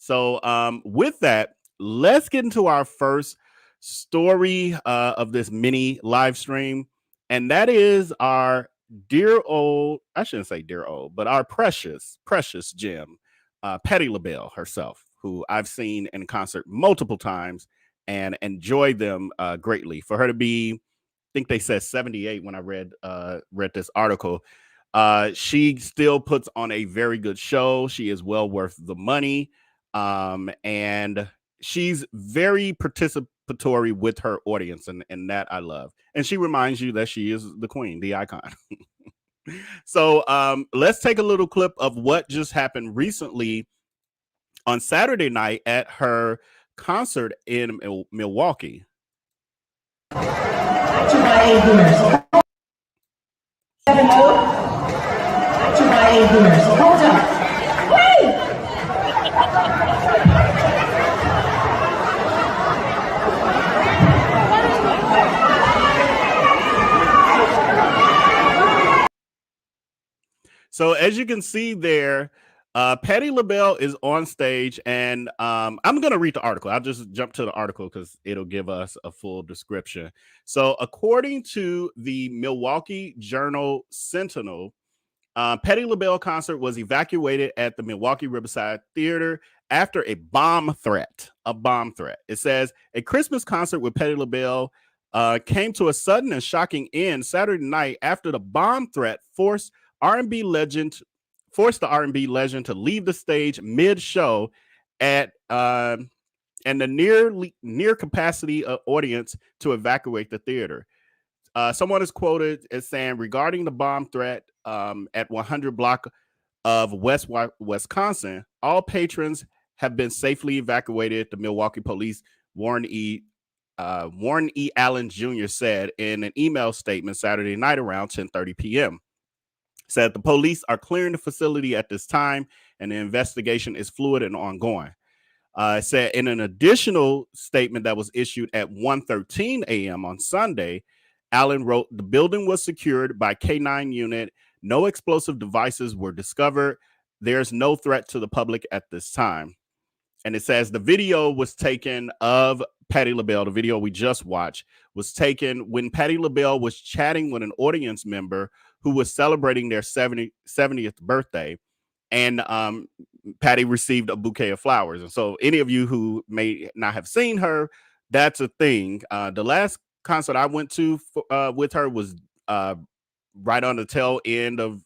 So with that, let's get into our first story of this mini live stream. And that is our dear old, I shouldn't say dear old, but our precious gem, Patti Labelle herself, who I've seen in concert multiple times and enjoyed them greatly. For her to be, I think they said 78 when I read this article. She still puts on a very good show. She is well worth the money. And she's very participatory with her audience, and that I love. And she reminds you that she is the queen, the icon. So let's take a little clip of what just happened recently on Saturday night at her concert in Milwaukee. To my A viewers. 7-0 to my A viewers. Hold up. So as you can see there, Patti Labelle is on stage, and I'm going to read the article. I'll just jump to the article because it'll give us a full description. So according to the Milwaukee Journal Sentinel, Patti Labelle concert was evacuated at the Milwaukee Riverside Theater after a bomb threat. It says a Christmas concert with Patti Labelle came to a sudden and shocking end Saturday night after the bomb threat forced the R&B legend to leave the stage mid-show and the near capacity audience to evacuate the theater. Someone is quoted as saying, regarding the bomb threat at 100 block of West Wisconsin, all patrons have been safely evacuated. The Milwaukee police Warren E. Allen Jr. said in an email statement Saturday night around 10:30 p.m. Said the police are clearing the facility at this time, and the investigation is fluid and ongoing. Said in an additional statement that was issued at 1:13 a.m. on Sunday, Allen wrote, the building was secured by K9 unit. No explosive devices were discovered. There's no threat to the public at this time. And it says the video was taken of Patti Labelle. The video we just watched was taken when Patti Labelle was chatting with an audience member who was celebrating their 70th birthday. And Patti received a bouquet of flowers. And so any of you who may not have seen her, that's a thing. The last concert I went to with her was right on the tail end of,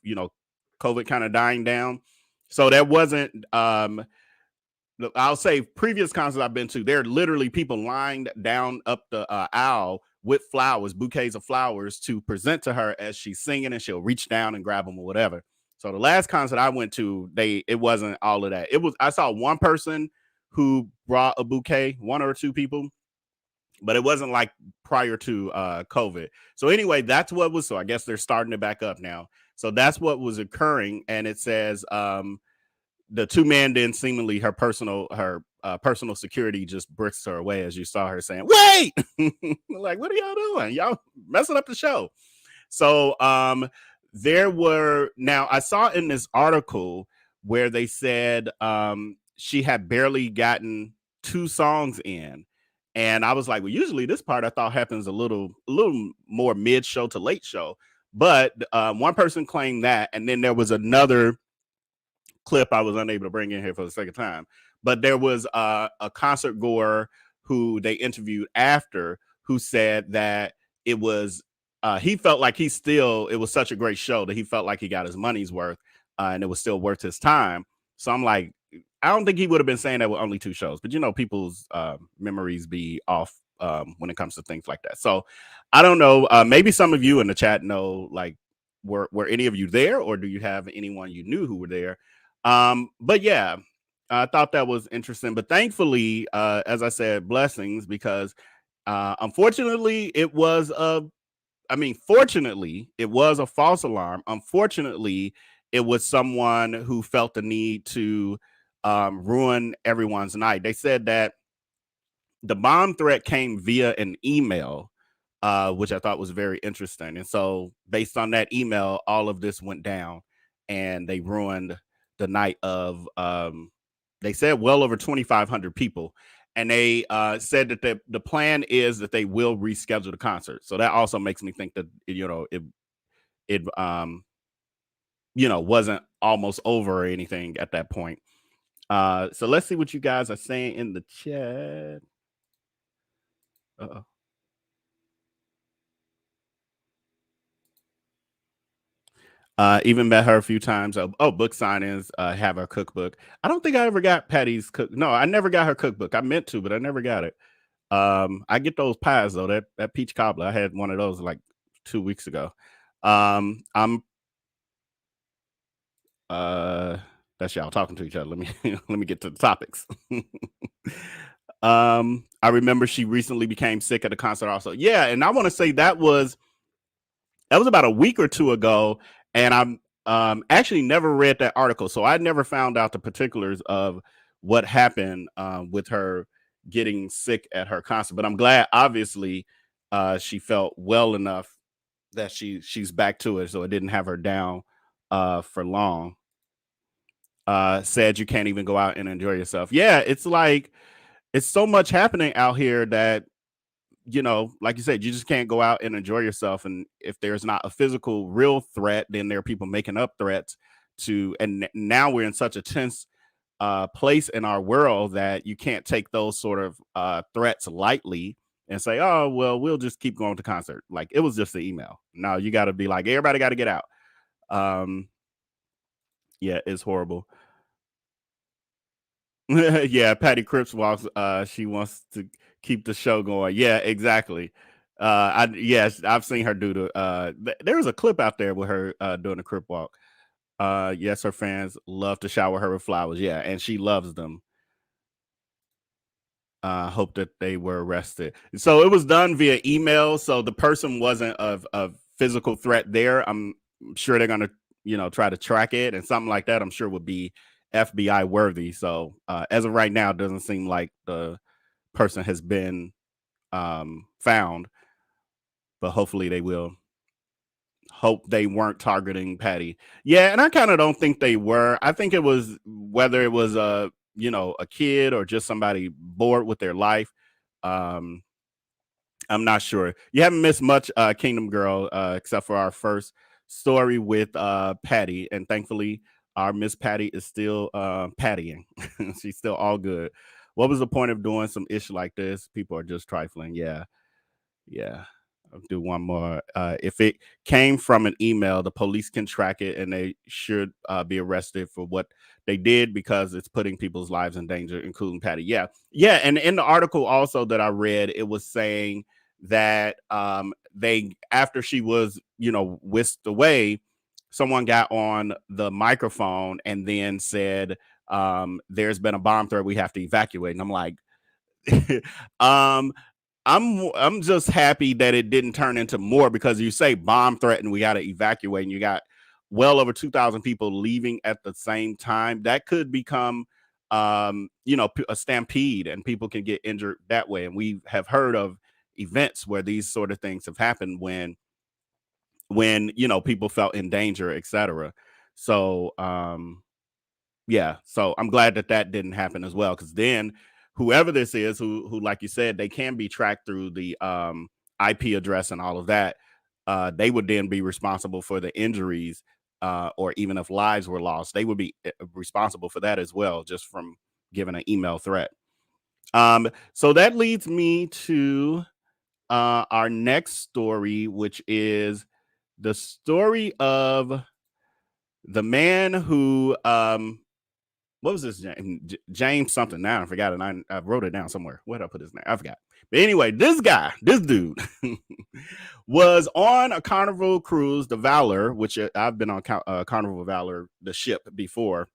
COVID kind of dying down. So that wasn't, I'll say previous concerts I've been to, there are literally people lined down up the aisle with flowers, bouquets of flowers to present to her as she's singing, and she'll reach down and grab them or whatever. So the last concert I went to, it wasn't all of that. I saw one person who brought a bouquet, one or two people, but it wasn't like prior to COVID. So anyway, that's what was, so I guess they're starting it back up now. So that's what was occurring. And it says the two men then seemingly her personal security just bricks her away, as you saw her saying, wait, like, what are y'all doing? Y'all messing up the show. So now I saw in this article where they said she had barely gotten 2 songs in. And I was like, well, usually this part I thought happens a little more mid-show to late show. But one person claimed that, and then there was another clip I was unable to bring in here for the second time. But there was a concert goer who they interviewed after who said that it was, he felt like it was such a great show that he felt like he got his money's worth and it was still worth his time. So I'm like, I don't think he would have been saying that with only 2 shows, but people's memories be off when it comes to things like that. So I don't know. Maybe some of you in the chat know, like, were any of you there, or do you have anyone you knew who were there? But yeah, I thought that was interesting. But thankfully, as I said, blessings, because unfortunately, fortunately, it was a false alarm. Unfortunately, it was someone who felt the need to ruin everyone's night. They said that the bomb threat came via an email, which I thought was very interesting. And so based on that email, all of this went down and they ruined the night of they said well over 2,500 people, and they said that the plan is that they will reschedule the concert. So that also makes me think that it wasn't almost over or anything at that point. So let's see what you guys are saying in the chat. Uh-oh. Even met her a few times. Book signings, have her cookbook. I don't think I ever got Patty's cook. No, I never got her cookbook. I meant to, but I never got it. I get those pies though. That peach cobbler. I had one of those like 2 weeks ago. I'm that's y'all talking to each other. Let me let me get to the topics. I remember she recently became sick at the concert also. Yeah, and I want to say that was about a week or two ago, and I'm actually never read that article, so I never found out the particulars of what happened with her getting sick at her concert. But I'm glad, obviously, she felt well enough that she's back to it, so it didn't have her down for long. Said you can't even go out and enjoy yourself. Yeah, it's like it's so much happening out here that like you said, you just can't go out and enjoy yourself. And if there's not a physical, real threat, then there are people making up threats and now we're in such a tense place in our world that you can't take those sort of threats lightly and say, oh, well, we'll just keep going to concert. Like it was just an email. No, you got to be like, everybody got to get out. Yeah, it's horrible. Yeah, Patty Cripps walks. She wants to keep the show going. Yeah, exactly. I've seen her do the. There was a clip out there with her doing the Crip walk. Yes, her fans love to shower her with flowers. Yeah, and she loves them. Hope that they were arrested. So it was done via email. So the person wasn't a physical threat there. I'm sure they're gonna try to track it, and something like that I'm sure would be FBI worthy. So as of right now, it doesn't seem like the person has been found, but hopefully they will. Hope they weren't targeting Patty. Yeah, and I kind of don't think they were. I think it was whether it was a kid or just somebody bored with their life. I'm not sure. You haven't missed much, Kingdom Girl, except for our first story with Patty, and thankfully our Miss Patty is still pattying. She's still all good. What was the point of doing some issue like this? People are just trifling. Yeah. I'll do one more. If it came from an email, the police can track it, and they should be arrested for what they did because it's putting people's lives in danger, including Patty. Yeah. And in the article also that I read, it was saying that after she was whisked away, someone got on the microphone and then said, there's been a bomb threat, we have to evacuate. And I'm like, I'm just happy that it didn't turn into more, because you say bomb threat and we got to evacuate, and you got well over 2,000 people leaving at the same time. That could become a stampede, and people can get injured that way. And we have heard of events where these sort of things have happened when people felt in danger, etc. So so I'm glad that didn't happen as well, because then whoever this is, who like you said, they can be tracked through the IP address and all of that. They would then be responsible for the injuries, or even if lives were lost, they would be responsible for that as well, just from giving an email threat. So that leads me to our next story, which is the story of the man who what was his name? James something. Now I forgot it. I wrote it down somewhere. Where did I put his name? I forgot. But anyway, this dude was on a Carnival cruise, the Valor, which I've been on Carnival Valor, the ship, before.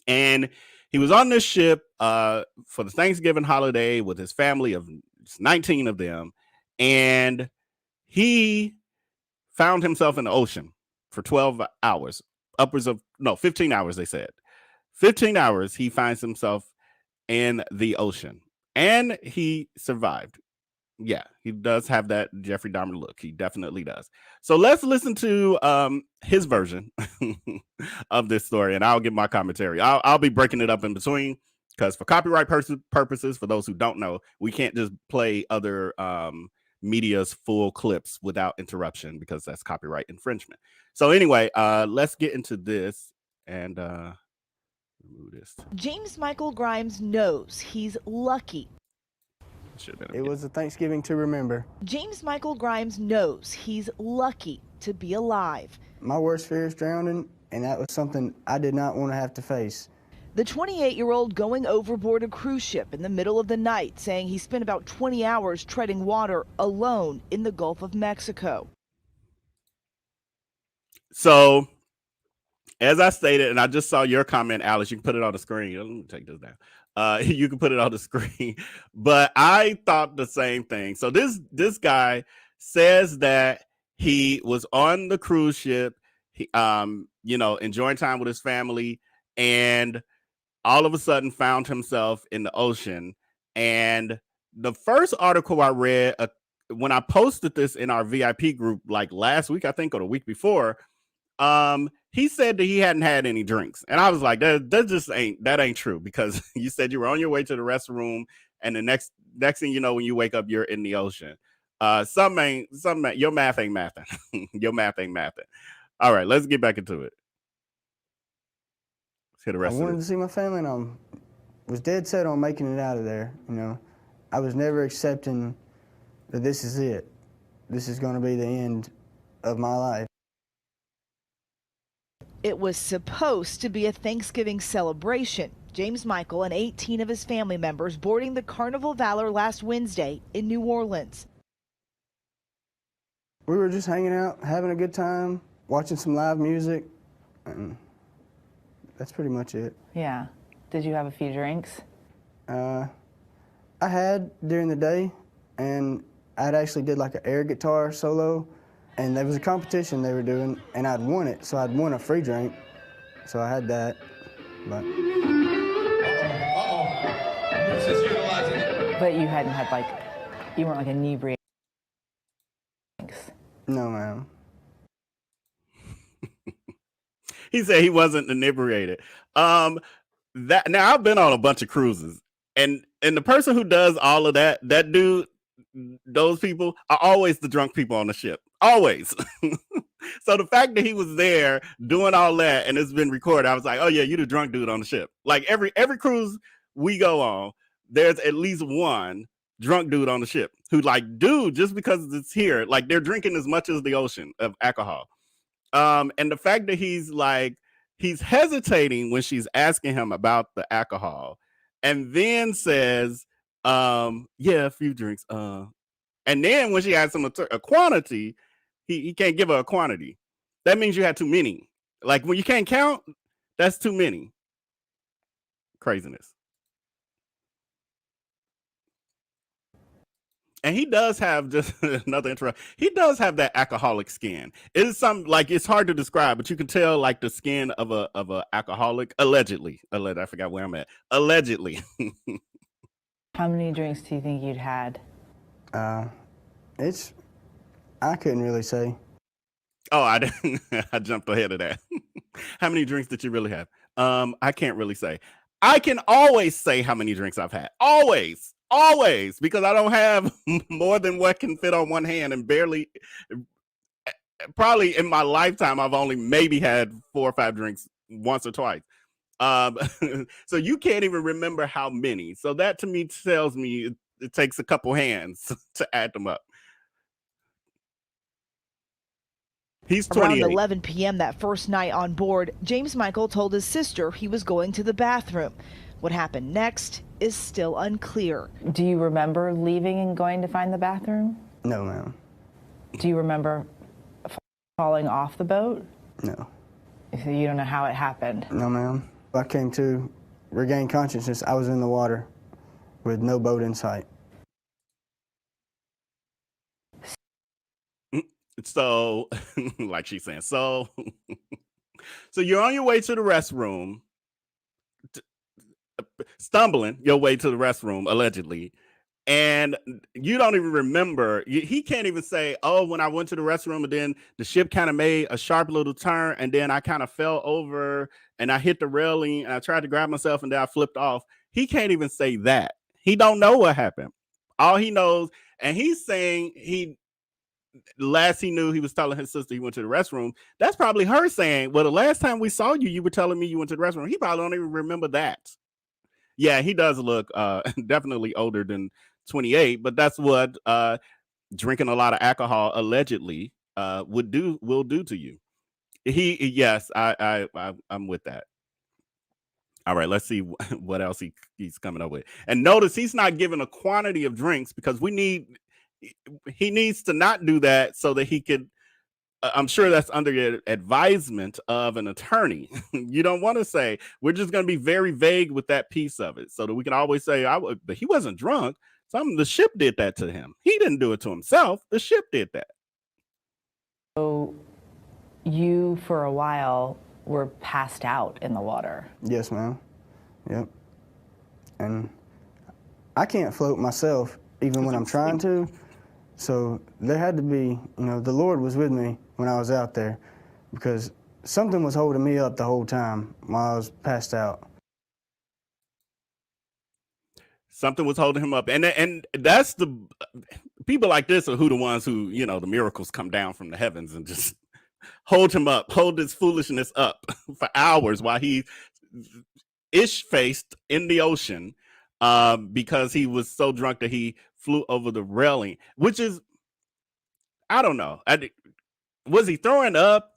And he was on this ship for the Thanksgiving holiday with his family of 19 of them. And he found himself in the ocean for 12 hours, upwards of 15 hours, they said. 15 hours, he finds himself in the ocean, and he survived. Yeah, he does have that Jeffrey Dahmer look. He definitely does. So let's listen to his version of this story, and I'll give my commentary. I'll be breaking it up in between because for copyright purposes, for those who don't know, we can't just play other media's full clips without interruption because that's copyright infringement. So anyway, let's get into this and remove this. James Michael Grimes knows he's lucky. It was a Thanksgiving to remember. James Michael Grimes knows he's lucky to be alive. My worst fear is drowning, and that was something I did not want to have to face. The 28-year-old going overboard a cruise ship in the middle of the night, saying he spent about 20 hours treading water alone in the Gulf of Mexico. So, as I stated, and I just saw your comment, Alice, you can put it on the screen. Let me take this down. You can put it on the screen, but I thought the same thing. So this guy says that he was on the cruise ship, he, enjoying time with his family, and all of a sudden found himself in the ocean. And the first article I read when I posted this in our VIP group, like last week, I think, or the week before, he said that he hadn't had any drinks, and I was like, that ain't true, because you said you were on your way to the restroom, and the next thing you know, when you wake up, you're in the ocean. Your math ain't mathing. Your math ain't mathing. All right, let's get back into it. Let's hear the rest. I wanted to see my family, and I was dead set on making it out of there. I was never accepting that this is it. This is going to be the end of my life. It was supposed to be a Thanksgiving celebration. James Michael and 18 of his family members boarding the Carnival Valor last Wednesday in New Orleans. We were just hanging out, having a good time, watching some live music, and that's pretty much it. Yeah. Did you have a few drinks? I had during the day, and I'd actually did like an air guitar solo. And there was a competition they were doing, and I'd won it, so I'd won a free drink. So I had that, but... But you hadn't had, you weren't, inebriated drinks? No, ma'am. He said he wasn't inebriated. Now, I've been on a bunch of cruises, and the person who does all of that dude, those people are always the drunk people on the ship. Always. So the fact that he was there doing all that and it's been recorded, I was like, oh yeah, you the drunk dude on the ship. Like every cruise we go on, there's at least one drunk dude on the ship who dude, just because it's here, they're drinking as much as the ocean of alcohol. And the fact that he's hesitating when she's asking him about the alcohol, and then says, yeah, a few drinks. And then when she asks him a quantity, he can't give her a quantity. That means you had too many. When you can't count, that's too many. Craziness. And he does have, just another interrupt, he does have that alcoholic skin. It is it's hard to describe, but you can tell the skin of a alcoholic, allegedly. I forgot where I'm at. Allegedly. How many drinks do you think you'd had? I couldn't really say. Oh, I didn't. I jumped ahead of that. How many drinks did you really have? I can't really say. I can always say how many drinks I've had. Always, because I don't have more than what can fit on one hand, and probably in my lifetime, I've only maybe had 4 or 5 drinks once or twice. So you can't even remember how many. So that to me tells me it takes a couple hands to add them up. He's 28. Around 11 p.m. that first night on board, James Michael told his sister he was going to the bathroom. What happened next is still unclear. Do you remember leaving and going to find the bathroom? No, ma'am. Do you remember falling off the boat? No. So you don't know how it happened? No, ma'am. I came to regain consciousness. I was in the water with no boat in sight. So, like she's saying, so you're on your way to the restroom, stumbling your way to the restroom, allegedly, And you don't even remember. He can't even say, oh, when I went to the restroom and then the ship kind of made a sharp little turn and then I kind of fell over and I hit the railing and I tried to grab myself and then I flipped off. He can't even say that. He don't know what happened. All he knows, and he's saying last he knew, he was telling his sister he went to the restroom. That's probably her saying, well, the last time we saw you, you were telling me you went to the restroom. He probably don't even remember that. Yeah, he does look definitely older than 28, but that's what drinking a lot of alcohol allegedly will do to you. Yes, I'm with that. All right, let's see what else he's coming up with. And notice he's not giving a quantity of drinks because he needs to not do that so that he could. I'm sure that's under the advisement of an attorney. You don't want to say, we're just going to be very vague with that piece of it so that we can always say, but he wasn't drunk. The ship did that to him. He didn't do it to himself. The ship did that. So you, for a while, were passed out in the water. Yes, ma'am. Yep. And I can't float myself, even when I'm trying to. So there had to be, the Lord was with me when I was out there because something was holding me up the whole time while I was passed out. Something was holding him up. And that's the people like this are the ones who, the miracles come down from the heavens and just hold him up, hold this foolishness up for hours while he ish-faced in the ocean because he was so drunk that he flew over the railing, which is, I don't know. Was he throwing up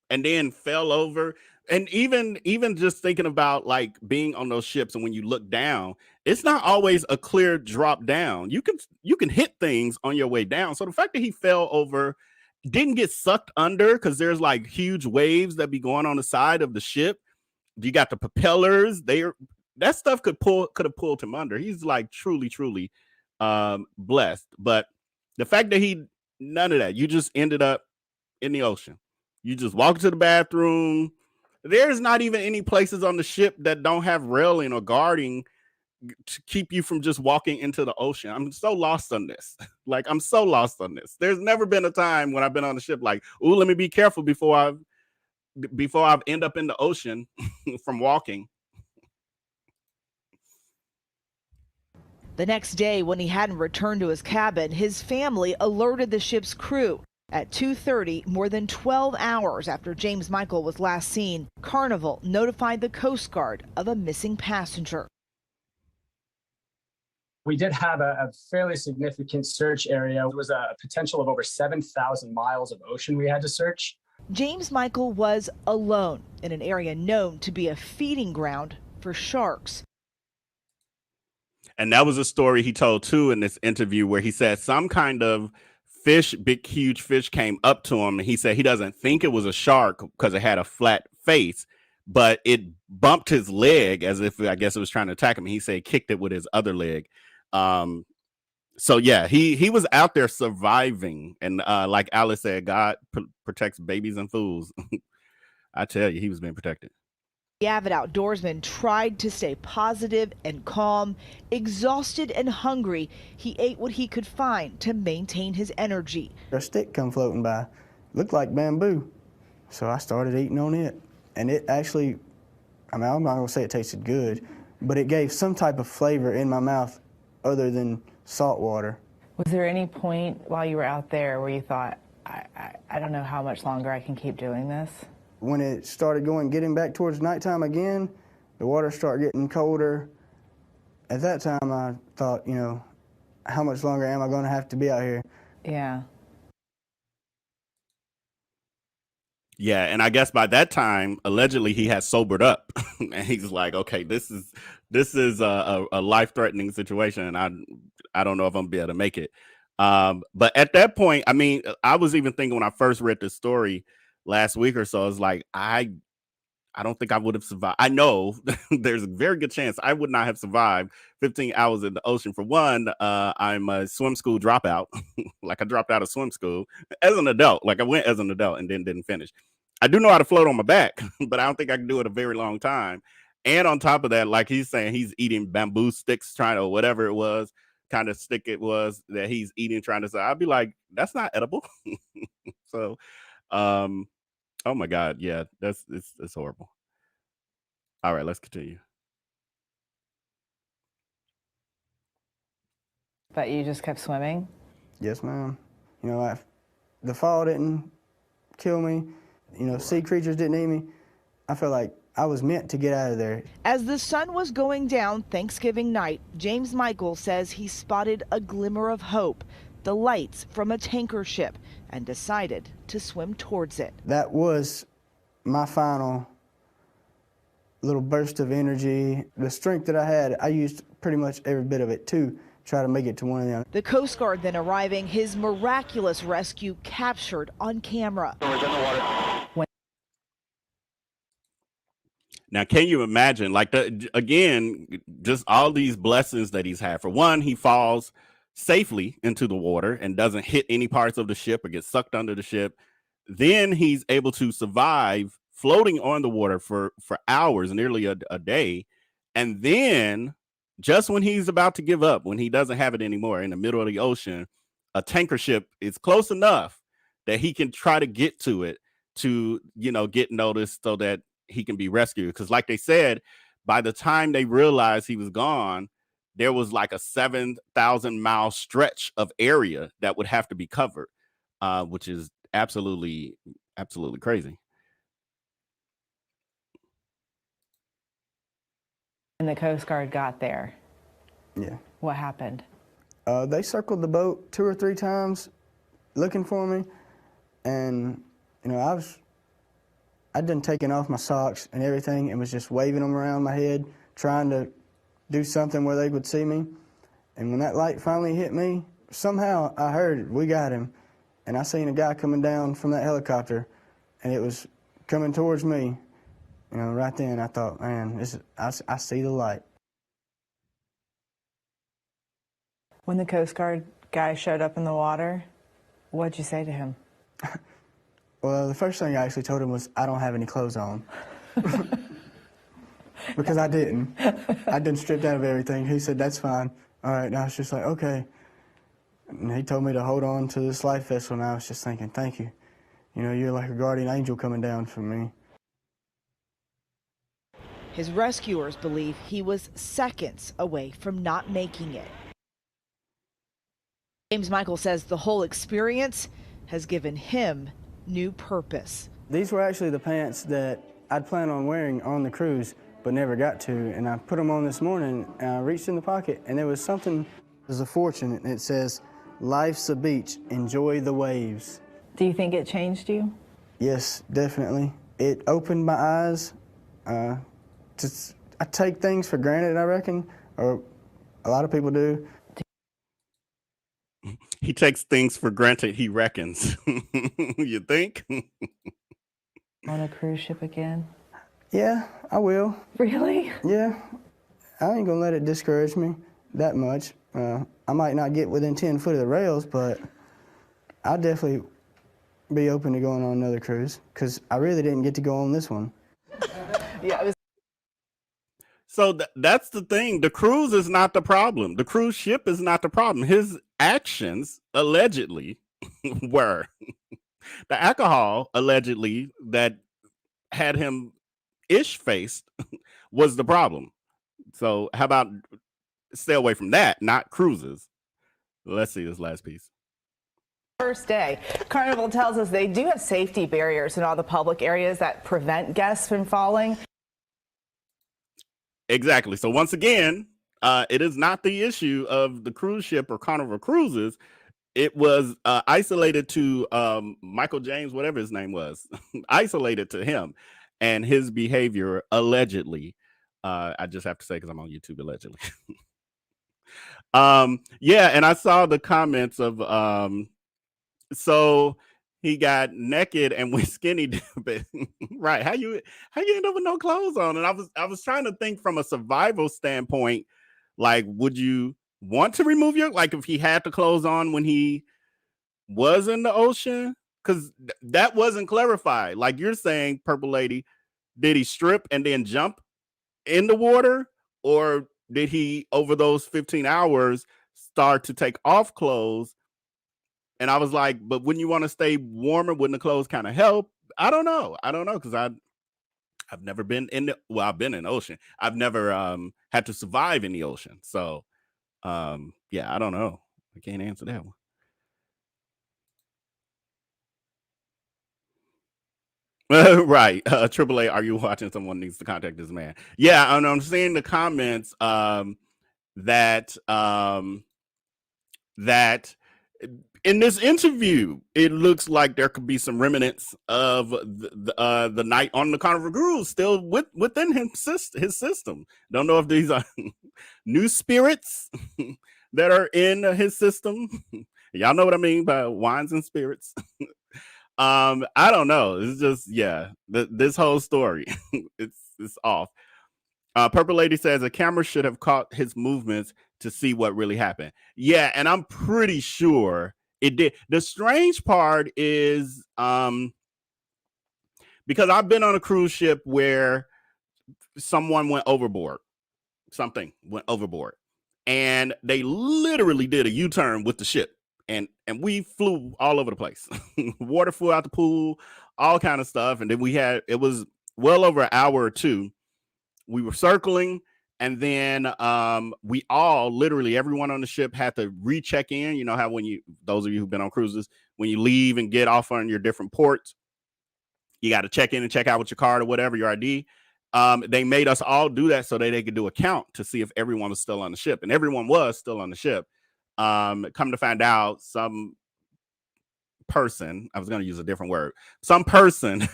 and then fell over? And even just thinking about like being on those ships and when you look down, it's not always a clear drop down. You can hit things on your way down. So the fact that he fell over, didn't get sucked under because there's like huge waves that be going on the side of the ship. You got the propellers. That stuff could have pulled him under. He's like truly blessed. But the fact that none of that, you just ended up in the ocean. You just walk to the bathroom. There's not even any places on the ship that don't have railing or guarding to keep you from just walking into the ocean. I'm so lost on this. I'm so lost on this. There's never been a time when I've been on the ship like, ooh, let me be careful before I end up in the ocean from walking. The next day, when he hadn't returned to his cabin, his family alerted the ship's crew. At 2:30, more than 12 hours after James Michael was last seen, Carnival notified the Coast Guard of a missing passenger. We did have a fairly significant search area. It was a potential of over 7,000 miles of ocean we had to search. James Michael was alone in an area known to be a feeding ground for sharks. And that was a story he told too in this interview where he said some kind of fish, big, huge fish came up to him. And he said he doesn't think it was a shark because it had a flat face, but it bumped his leg as if, I guess it was trying to attack him. He said he kicked it with his other leg. So yeah, he was out there surviving. And like Alice said, God protects babies and fools. I tell you, he was being protected. The avid outdoorsman tried to stay positive and calm. Exhausted and hungry, he ate what he could find to maintain his energy. A stick come floating by, looked like bamboo. So I started eating on it. And it actually, I'm not going to say it tasted good, but it gave some type of flavor in my mouth other than salt water. Was there any point while you were out there where you thought, I don't know how much longer I can keep doing this? When it started getting back towards nighttime again, the water started getting colder. At that time, I thought, how much longer am I going to have to be out here? Yeah. Yeah, and I guess by that time, allegedly, he had sobered up, and he's like, "Okay, this is a life-threatening situation, and I don't know if I'm gonna be able to make it." But at that point, I mean, I was even thinking when I first read this story last week or so, I was like, I don't think I would have survived. I know there's a very good chance I would not have survived 15 hours in the ocean. For one, I'm a swim school dropout. Like I dropped out of swim school as an adult. Like I went as an adult and then didn't finish. I do know how to float on my back, but I don't think I can do it a very long time. And on top of that, like he's saying, he's eating bamboo sticks, trying to whatever it was kind of stick it was that he's eating, trying to say, I'd be like, that's not edible. So, oh my God. Yeah, it's horrible. All right, let's continue. But you just kept swimming? Yes, ma'am. You know, the fall didn't kill me. You know, sea creatures didn't eat me. I felt like I was meant to get out of there. As the sun was going down Thanksgiving night, James Michael says he spotted a glimmer of hope, the lights from a tanker ship, and decided to swim towards it. That was my final little burst of energy. The strength that I had, I used pretty much every bit of it to try to make it to one of them. The Coast Guard then arriving, his miraculous rescue captured on camera. Now, can you imagine, like, again, just all these blessings that he's had? For one, he falls safely into the water and doesn't hit any parts of the ship or get sucked under the ship. Then he's able to survive floating on the water for hours, nearly a day. And then just when he's about to give up, when he doesn't have it anymore, in the middle of the ocean, a tanker ship is close enough that he can try to get to it to, you know, get noticed so that he can be rescued. Because like they said, by the time they realized he was gone, there was like a 7,000-mile stretch of area that would have to be covered, which is absolutely crazy. And the Coast Guard got there. Yeah. What happened? They circled the boat 2 or 3 times looking for me. And, you know, I'd done taken off my socks and everything and was just waving them around my head, trying to do something where they would see me. And when that light finally hit me, somehow I heard, we got him. And I seen a guy coming down from that helicopter, and it was coming towards me. You know, right then I thought, man, I see the light. When the Coast Guard guy showed up in the water, what'd you say to him? Well, the first thing I actually told him was, I don't have any clothes on. Because I didn't. I'd been stripped out of everything. He said, that's fine. All right, and I was just like, okay. And he told me to hold on to this life vessel, and I was just thinking, thank you. You know, you're like a guardian angel coming down for me. His rescuers believe he was seconds away from not making it. James Michael says the whole experience has given him new purpose. These were actually the pants that I'd planned on wearing on the cruise, but never got to. And I put them on this morning, and I reached in the pocket, and there was something, there's a fortune, and it says, life's a beach, enjoy the waves. Do you think it changed you? Yes, definitely. It opened my eyes. I take things for granted, I reckon, or a lot of people do. He takes things for granted, he reckons. You think? On a cruise ship again? Yeah, I will. Really? Yeah, I ain't gonna let it discourage me that much. I might not get within 10 foot of the rails, but I'll definitely be open to going on another cruise, because I really didn't get to go on this one. Yeah, So that's the thing. The cruise is not the problem. The cruise ship is not the problem. His actions allegedly were. The alcohol allegedly that had him ish-faced was the problem. So how about stay away from that, not cruises? Let's see this last piece. First day. Carnival tells us they do have safety barriers in all the public areas that prevent guests from falling. Exactly. So once again, it is not the issue of the cruise ship or Carnival Cruises. It was isolated to Michael James, whatever his name was, isolated to him and his behavior allegedly. I just have to say, because I'm on YouTube, allegedly. Yeah, and I saw the comments of so he got naked and went skinny dipping. Right. How you end up with no clothes on? And I was trying to think from a survival standpoint, like, would you want to remove your, like, if he had the clothes on when he was in the ocean? Because that wasn't clarified. Like you're saying, Purple Lady, did he strip and then jump in the water? Or did he, over those 15 hours, start to take off clothes. And I was like, but wouldn't you want to stay warmer? Wouldn't the clothes kind of help? I don't know. Because I've never been in I've been in the ocean. I've never had to survive in the ocean. So yeah, I don't know. I can't answer that one. Right. AAA, are you watching? Someone needs to contact this man. Yeah, and I'm seeing the comments that that in this interview, it looks like there could be some remnants of the night on the Carnival Cruise still within his system. Don't know if these are new spirits that are in his system. Y'all know what I mean by wines and spirits. I don't know. It's just this whole story, it's off. Purple Lady says a camera should have caught his movements to see what really happened. Yeah, and I'm pretty sure it did. The strange part is because I've been on a cruise ship where someone went overboard. Something went overboard. And they literally did a U-turn with the ship. And we flew all over the place. Water flew out the pool, all kind of stuff. And then it was well over an hour or two. We were circling, and then we all, literally everyone on the ship, had to recheck in. You know how those of you who've been on cruises, when you leave and get off on your different ports, you got to check in and check out with your card or whatever, your ID. They made us all do that so that they could do a count to see if everyone was still on the ship, and everyone was still on the ship. Come to find out, some person, I was going to use a different word, some person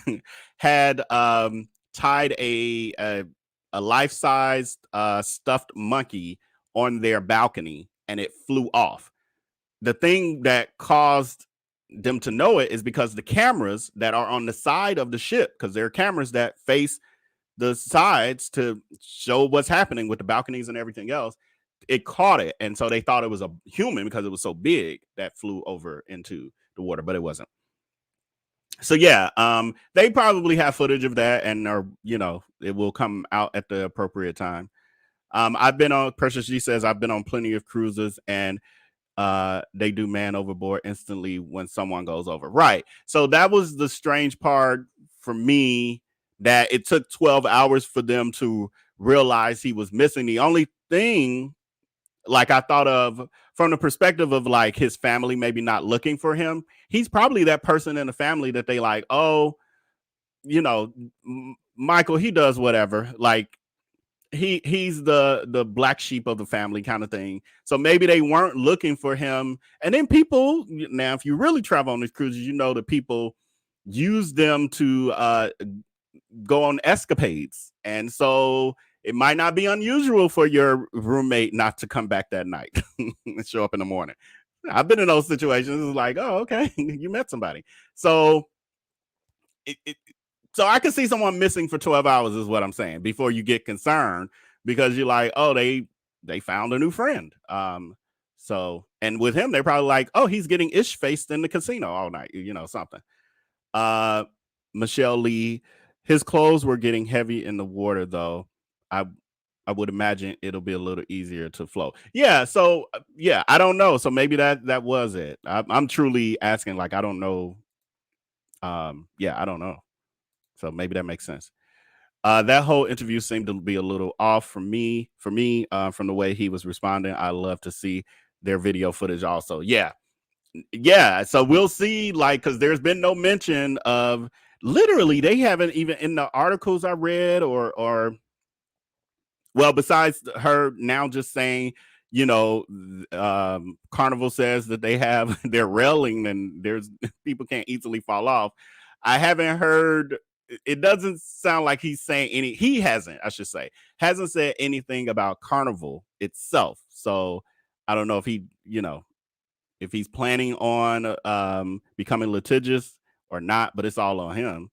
had tied a life-sized stuffed monkey on their balcony, and it flew off. The thing that caused them to know it is because the cameras that are on the side of the ship, because there are cameras that face the sides to show what's happening with the balconies and everything else, it caught it. And so they thought it was a human because it was so big that flew over into the water, but it wasn't. So yeah, they probably have footage of that, and it will come out at the appropriate time. I've been on, Precious G says, I've been on plenty of cruises, and they do man overboard instantly when someone goes over. Right. So that was the strange part for me, that it took 12 hours for them to realize he was missing. The only thing, like, I thought of from the perspective of like his family maybe not looking for him, he's probably that person in the family that they like, oh, Michael, he does whatever. Like, he's the black sheep of the family kind of thing. So maybe they weren't looking for him. And then people, now, if you really travel on these cruises, the people use them to go on escapades. And so it might not be unusual for your roommate not to come back that night and show up in the morning. I've been in those situations. It's like, oh, okay, you met somebody. So so I can see someone missing for 12 hours is what I'm saying, before you get concerned, because you're like, oh, they found a new friend. So, and with him, they're probably like, oh, he's getting ish-faced in the casino all night, something. Michelle Lee, his clothes were getting heavy in the water, though. I would imagine it'll be a little easier to flow. Yeah. So yeah, I don't know. So maybe that was it. I'm truly asking, like, I don't know. Yeah, I don't know. So maybe that makes sense. That whole interview seemed to be a little off for me, from the way he was responding. I love to see their video footage also. Yeah. So we'll see, like, because there's been no mention of, literally, they haven't even, in the articles I read, or well, besides her now just saying, Carnival says that they have their railing and there's people can't easily fall off. I haven't heard, it doesn't sound like he's saying he hasn't said anything about Carnival itself. So I don't know if if he's planning on becoming litigious or not, but it's all on him.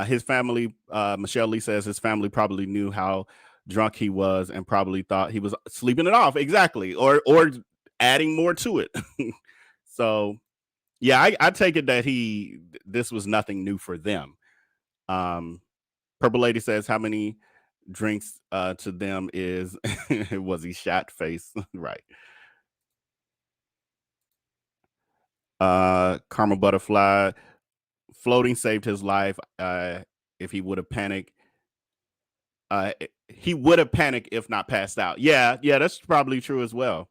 His family, Michelle Lee says his family probably knew how drunk he was and probably thought he was sleeping it off. Exactly. Or adding more to it. So yeah, I take it that this was nothing new for them. Purple Lady says, how many drinks to them is was he shot face? Right. Karma Butterfly, floating saved his life. If he would have panicked, he would have panicked if not passed out. Yeah, that's probably true as well.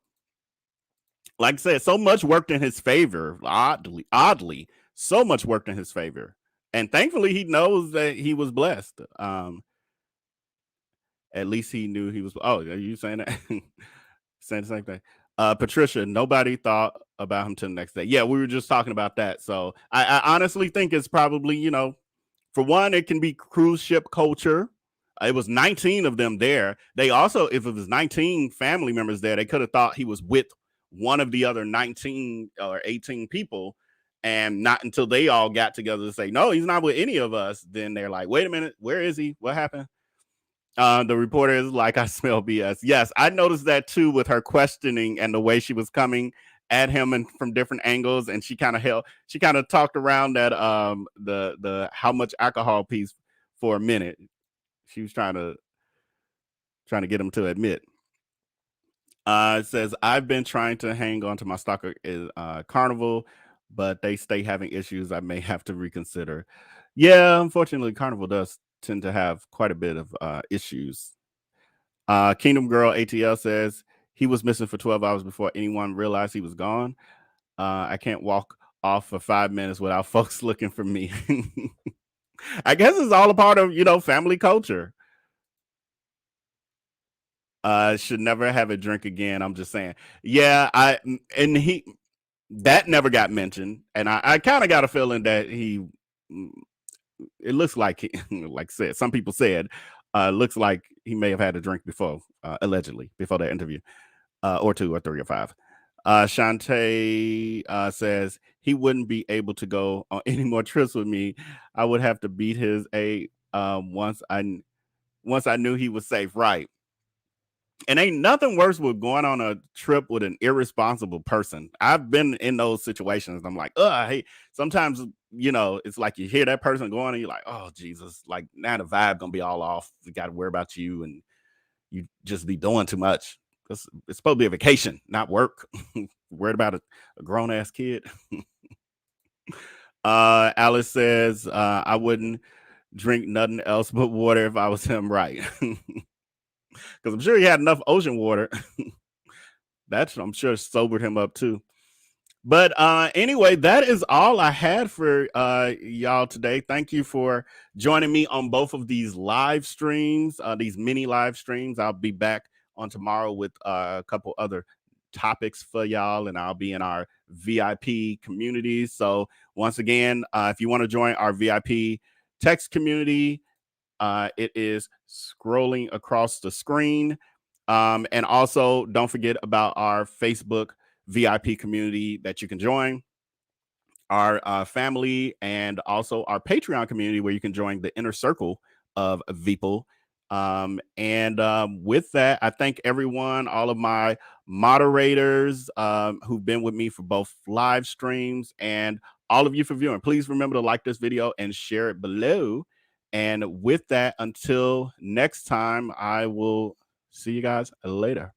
Like I said, so much worked in his favor. Oddly, so much worked in his favor, and thankfully, he knows that he was blessed. At least he knew he was. Oh, are you saying that? Saying the same thing. Patricia, nobody thought about him till the next day. Yeah, we were just talking about that. So I honestly think it's probably, for one, it can be cruise ship culture. It was 19 of them there. They also, if it was 19 family members there, they could have thought he was with one of the other 19 or 18 people. And not until they all got together to say, no, he's not with any of us. Then they're like, wait a minute, where is he? What happened? The reporter is like, I smell BS. Yes, I noticed that too with her questioning and the way she was coming at him and from different angles, and she kind of talked around that the how much alcohol piece for a minute. She was trying to get him to admit. It says, I've been trying to hang on to my stock Carnival, but they stay having issues. I may have to reconsider. Yeah, unfortunately, Carnival does tend to have quite a bit of issues. Kingdom Girl ATL says he was missing for 12 hours before anyone realized he was gone. I can't walk off for 5 minutes without folks looking for me. I guess it's all a part of, family culture. Should never have a drink again. I'm just saying. Yeah, that never got mentioned. And I kind of got a feeling that it looks like some people said, looks like he may have had a drink before, allegedly, before that interview, or 2 or 3 or 5. Shantae says he wouldn't be able to go on any more trips with me. I would have to beat his once I knew he was safe. Right. And ain't nothing worse with going on a trip with an irresponsible person. I've been in those situations. I'm like, hey, sometimes, it's like you hear that person going and you're like, oh, Jesus, like now the vibe gonna be all off. We got to worry about you and you just be doing too much. It's supposed to be a vacation, not work. Worried about a grown ass kid. Alice says, I wouldn't drink nothing else but water if I was him, right? Because I'm sure he had enough ocean water. That's, I'm sure, sobered him up too. But anyway, that is all I had for y'all today. Thank you for joining me on both of these live streams, these mini live streams. I'll be back on tomorrow with a couple other topics for y'all, and I'll be in our VIP community. So once again, if you want to join our VIP text community, it is scrolling across the screen. And also, don't forget about our Facebook VIP community that you can join, our family, and also our Patreon community where you can join the inner circle of people. With that, I thank everyone, all of my moderators who've been with me for both live streams and all of you for viewing. Please remember to like this video and share it below. And with that, until next time, I will see you guys later.